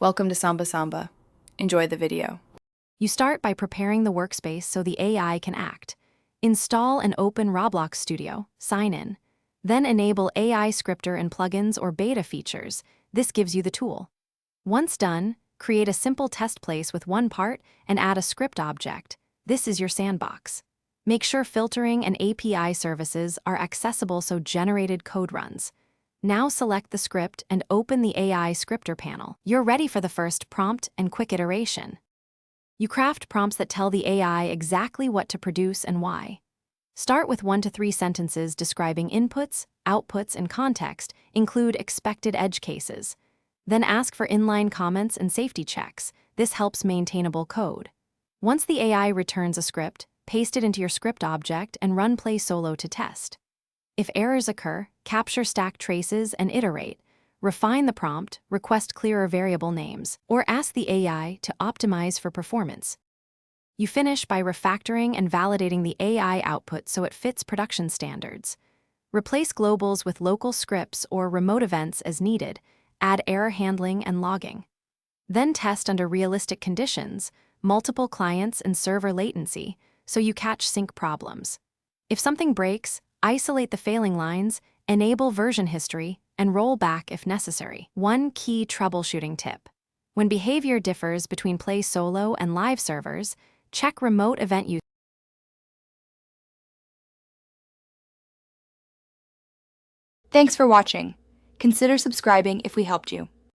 Welcome to Samba Samba. Enjoy the video. You start by preparing the workspace so the AI can act. Install and open Roblox Studio, sign in. Then enable AI scripter and plugins or beta features. This gives you the tool. Once done, create a simple test place with one part and add a script object. This is your sandbox. Make sure filtering and API services are accessible so generated code runs. Now select the script and open the AI scripter panel. You're ready for the first prompt and quick iteration. You craft prompts that tell the AI exactly what to produce and why. Start with 1 to 3 sentences describing inputs, outputs, and context. Include expected edge cases. Then ask for inline comments and safety checks. This helps maintainable code. Once the AI returns a script, paste it into your script object and run play solo to test. If errors occur, capture stack traces and iterate. Refine the prompt, request clearer variable names, or ask the AI to optimize for performance. You finish by refactoring and validating the AI output so it fits production standards. Replace globals with local scripts or remote events as needed. Add error handling and logging. Then test under realistic conditions, multiple clients and server latency, so you catch sync problems. If something breaks, isolate the failing lines, enable version history, and roll back if necessary. One key troubleshooting tip. When behavior differs between Play Solo and live servers, check remote event use. Thanks for watching. Consider subscribing if we helped you.